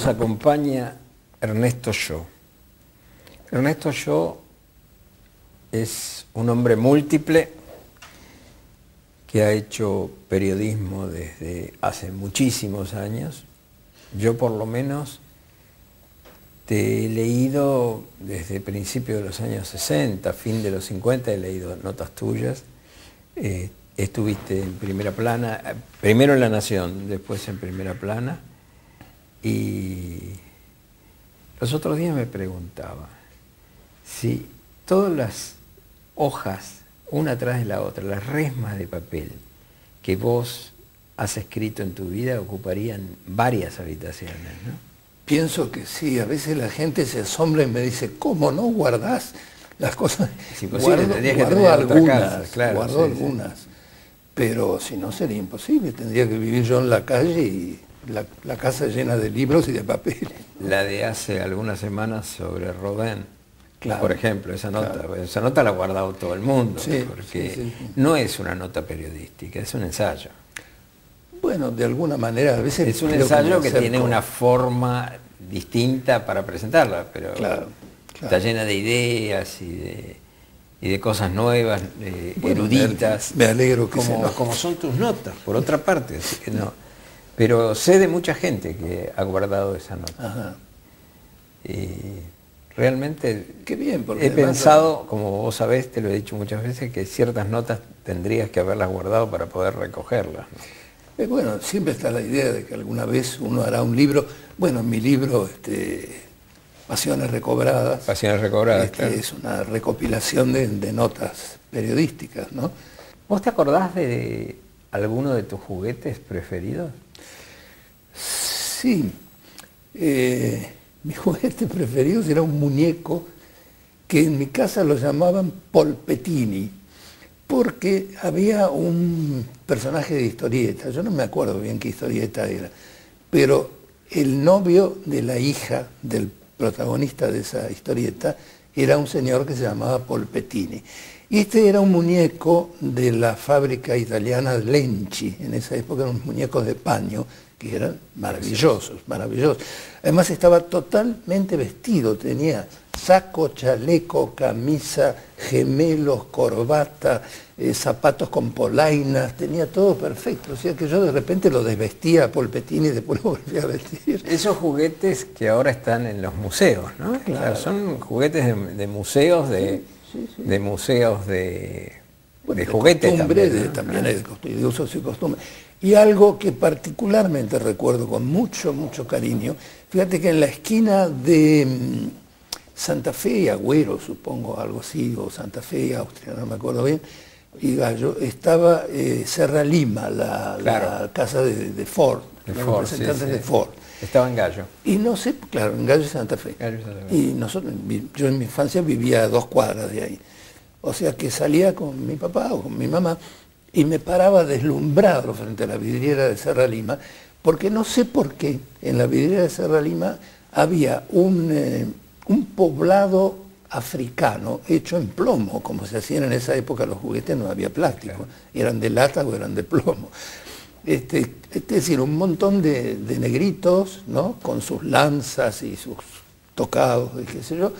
nos acompaña Ernesto Yo. Ernesto Yo es un hombre múltiple que ha hecho periodismo desde hace muchísimos años. Yo por lo menos te he leído desde principios de los años 60, fin de los 50, he leído notas tuyas. Estuviste en Primera Plana, primero en La Nación, después en Primera Plana. Y los otros días me preguntaba si todas las hojas, una atrás de la otra, las resmas de papel que vos has escrito en tu vida ocuparían varias habitaciones, ¿no? Pienso que sí, a veces la gente se asombra y me dice, ¿cómo no guardás las cosas? Es imposible, tendrías que tener otra casa, claro. Guardo algunas, pero si no sería imposible, tendría que vivir yo en la calle y la casa llena de libros y de papel. La de hace algunas semanas sobre Rodin, claro, por ejemplo, esa nota, claro. Esa nota la ha guardado todo el mundo, Sí, porque sí. no es una nota periodística, es un ensayo. Bueno, de alguna manera a veces... Es un ensayo que tiene una forma distinta para presentarla, pero claro. Está llena de ideas y de cosas nuevas, Bueno, eruditas. me alegro que como son tus notas, por otra parte, así que no. Pero sé de mucha gente que ha guardado esa nota. Ajá. Y realmente qué bien, porque he pensado, como vos sabés, te lo he dicho muchas veces, que ciertas notas tendrías que haberlas guardado para poder recogerlas, ¿no? Bueno, siempre está la idea de que alguna vez uno hará un libro. Bueno, en mi libro, Pasiones Recobradas. Pasiones Recobradas, claro. Es una recopilación de notas periodísticas, ¿no? ¿Vos te acordás de alguno de tus juguetes preferidos? Sí. Mi juguete preferido era un muñeco que en mi casa lo llamaban Polpettini, porque había un personaje de historieta, yo no me acuerdo bien qué historieta era, pero el novio de la hija del protagonista de esa historieta era un señor que se llamaba Polpettini. Y este era un muñeco de la fábrica italiana Lenci, en esa época eran muñecos de paño, que eran maravillosos, maravillosos. Además estaba totalmente vestido, tenía saco, chaleco, camisa, gemelos, corbata, zapatos con polainas, tenía todo perfecto. O sea que yo de repente lo desvestía a Polpettini y después lo volvía a vestir. Esos juguetes que ahora están en los museos, ¿no? Claro. Son juguetes de museos, de museos de juguetes costumbre, también, ¿no? De usos y costumbres. Y algo que particularmente recuerdo con mucho, mucho cariño, fíjate que en la esquina de Santa Fe y Agüero, supongo, algo así, o Santa Fe y Austria, no me acuerdo bien, y Gallo, estaba Serra Lima, la casa de Ford, los representantes de Ford. Estaba en Gallo. Y no sé, claro, en Gallo y Santa Fe. Y nosotros, yo en mi infancia vivía a 2 cuadras de ahí. O sea que salía con mi papá o con mi mamá y me paraba deslumbrado frente a la vidriera de Serra Lima, porque no sé por qué en la vidriera de Serra Lima había un poblado africano hecho en plomo, como se hacían en esa época los juguetes, no había plástico, claro. Eran de lata o eran de plomo. Es decir, un montón de negritos, ¿no? Con sus lanzas y sus tocados, y qué sé yo,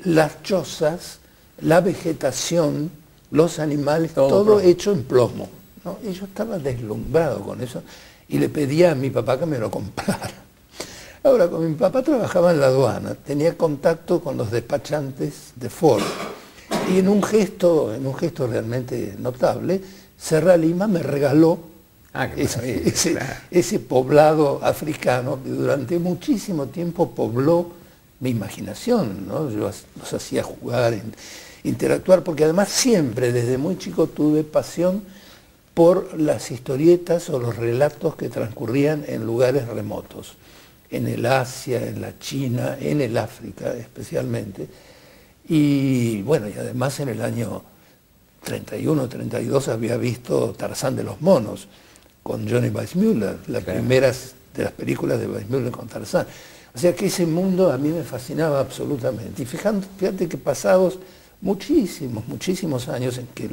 las chozas, la vegetación, los animales, todo hecho en plomo, ¿no? Y yo estaba deslumbrado con eso y le pedía a mi papá que me lo comprara. Ahora, como mi papá trabajaba en la aduana, tenía contacto con los despachantes de Ford y en un gesto realmente notable, Serra Lima me regaló ese poblado africano que durante muchísimo tiempo pobló mi imaginación, ¿no? Yo los hacía jugar, interactuar, porque además siempre, desde muy chico, tuve pasión por las historietas o los relatos que transcurrían en lugares remotos, en el Asia, en la China, en el África especialmente. Y bueno, y además en el año 31, 32 había visto Tarzán de los monos con Johnny Weissmuller, la primera de las películas de Weissmuller con Tarzán. O sea que ese mundo a mí me fascinaba absolutamente. Y fíjate que pasados muchísimos años en que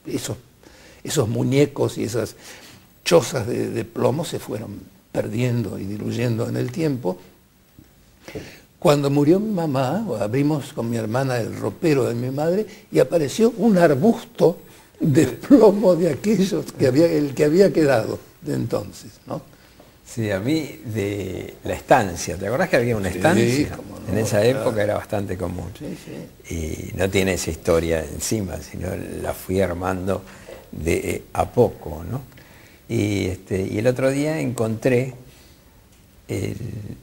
esos muñecos y esas chozas de plomo se fueron perdiendo y diluyendo en el tiempo. Cuando murió mi mamá, abrimos con mi hermana el ropero de mi madre y apareció un arbusto de plomo de aquellos el que había quedado de entonces, ¿no? Sí, a mí de la estancia, ¿te acordás que había una estancia? Sí, cómo no, en esa época era bastante común. Sí, sí. Y no tiene esa historia encima, sino la fui armando de a poco, ¿no? Y el otro día encontré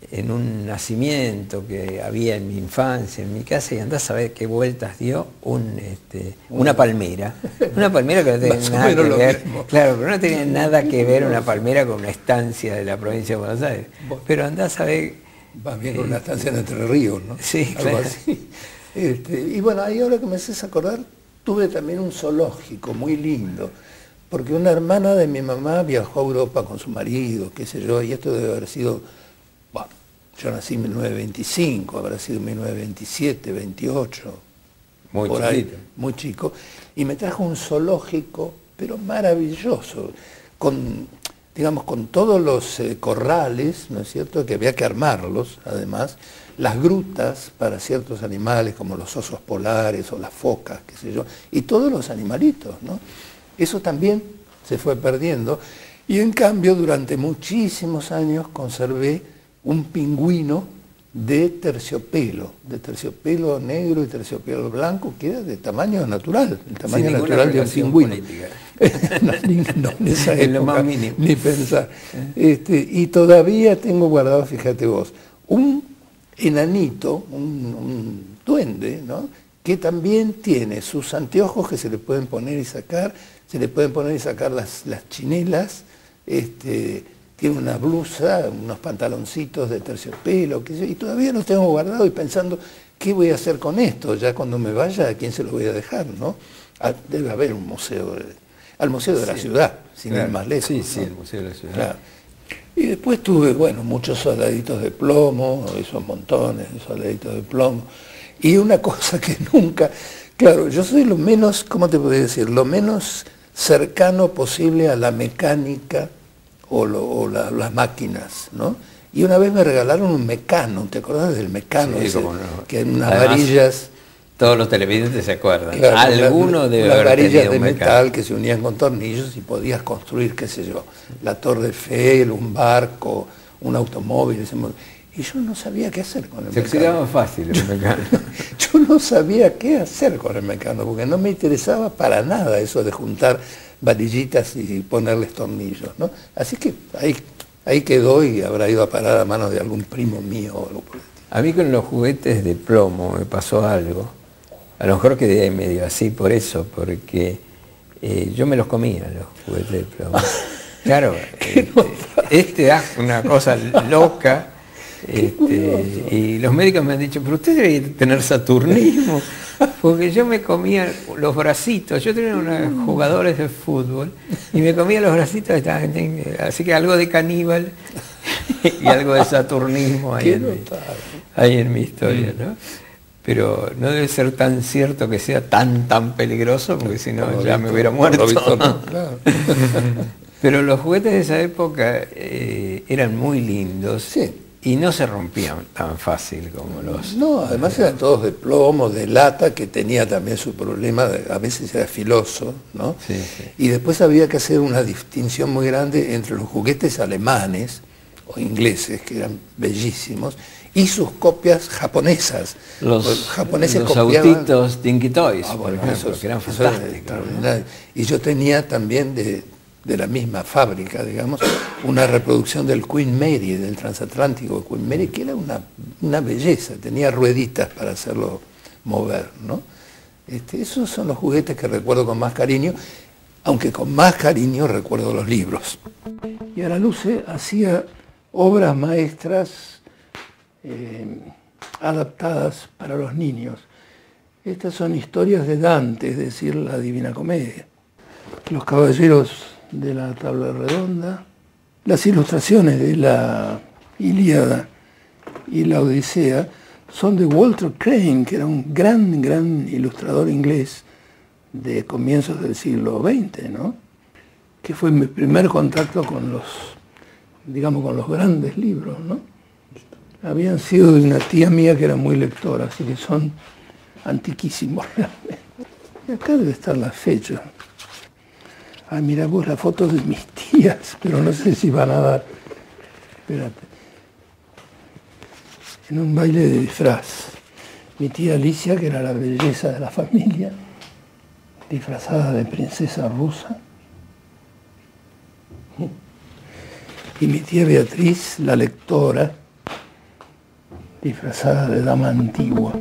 en un nacimiento que había en mi infancia, en mi casa, y andás a ver qué vueltas dio una palmera. Una palmera que no tenía nada que ver, claro, pero no tenía nada que ver una palmera con una estancia de la provincia de Buenos Aires. Pero andás a ver... Vas bien con una estancia en Entre Ríos, ¿no? Sí, algo claro. así. Y bueno, ahí ahora que me haces acordar, tuve también un zoológico muy lindo, porque una hermana de mi mamá viajó a Europa con su marido, qué sé yo, y esto debe haber sido, bueno, yo nací en 1925, habrá sido 1927, 28, Muy por chiquito. ahí, muy chico, y me trajo un zoológico, pero maravilloso, digamos, con todos los corrales, ¿no es cierto?, que había que armarlos, además, las grutas para ciertos animales, como los osos polares o las focas, qué sé yo, y todos los animalitos, ¿no? Eso también se fue perdiendo, y en cambio, durante muchísimos años conservé un pingüino de terciopelo negro y terciopelo blanco, que era de tamaño natural, el tamaño natural de un pingüino. No, en esa época, lo más mínimo. ni pensar. Y todavía tengo guardado, fíjate vos, un enanito, un duende, ¿no?, que también tiene sus anteojos que se le pueden poner y sacar, se le pueden poner y sacar las chinelas, tiene una blusa, unos pantaloncitos de terciopelo, qué sé yo, y todavía los tengo guardados y pensando, ¿qué voy a hacer con esto? Ya cuando me vaya, ¿a quién se lo voy a dejar, no? Debe haber un museo, al Museo de la Ciudad, sin ir más lejos. Sí, ¿no? sí, el Museo de la Ciudad. Claro. Y después tuve, bueno, muchos soldaditos de plomo, esos montones de soldaditos de plomo, y una cosa que nunca, claro, yo soy lo menos, ¿cómo te podría decir?, lo menos cercano posible a la mecánica o las máquinas, ¿no? Y una vez me regalaron un Mecano, ¿te acordás del Mecano? Sí, ese, cómo no. que en unas Además, varillas... Todos los televidentes se acuerdan. Claro, Alguno debe unas haber varillas tenido de un metal Mecano. que se unían con tornillos y podías construir, qué sé yo, la Torre Eiffel, un barco, un automóvil. Y yo no sabía qué hacer con el Se Mecano. oxidaba fácil el Mecano. Yo no sabía qué hacer con el Mecano, porque no me interesaba para nada eso de juntar varillitas y ponerles tornillos, ¿no? Así que ahí quedó y habrá ido a parar a manos de algún primo mío o algo por el estilo. A mí con los juguetes de plomo me pasó algo. A lo mejor quedé medio así por eso, porque yo me los comía, los juguetes de plomo. Claro, es una cosa loca. Y los médicos me han dicho, pero usted debe tener saturnismo, porque yo me comía los bracitos, yo tenía unos jugadores de fútbol y me comía los bracitos, así que algo de caníbal y algo de saturnismo ahí en mi historia, ¿no? Pero no debe ser tan cierto que sea tan peligroso, porque si no ya me hubiera muerto. Claro. Pero los juguetes de esa época eran muy lindos. Sí. Y no se rompían tan fácil como los... No, además eran todos de plomo, de lata, que tenía también su problema, a veces era filoso, ¿no? Sí, sí. Y después había que hacer una distinción muy grande entre los juguetes alemanes o ingleses, que eran bellísimos, y sus copias japonesas. Los japoneses los copiaban... autitos Dinky Toys, por bueno, ejemplo, que eran eso era fantásticos. extraordinario. Y yo tenía también de la misma fábrica, digamos, una reproducción del Queen Mary, del transatlántico Queen Mary, que era una belleza, tenía rueditas para hacerlo mover, ¿no? Esos son los juguetes que recuerdo con más cariño, aunque con más cariño recuerdo los libros. Y Ana Luce hacía obras maestras adaptadas para los niños. Estas son historias de Dante, es decir, la Divina Comedia. Los caballeros de la tabla redonda, las ilustraciones de la Ilíada y la Odisea son de Walter Crane, que era un gran ilustrador inglés de comienzos del siglo XX, ¿no? Que fue mi primer contacto con los digamos, con los grandes libros, ¿no? Habían sido de una tía mía que era muy lectora, así que son antiquísimos realmente. Y acá debe estar la fecha. Ah, mira vos la foto de mis tías, pero no sé si van a dar. Espérate. En un baile de disfraz. Mi tía Alicia, que era la belleza de la familia, disfrazada de princesa rusa. Y mi tía Beatriz, la lectora, disfrazada de dama antigua.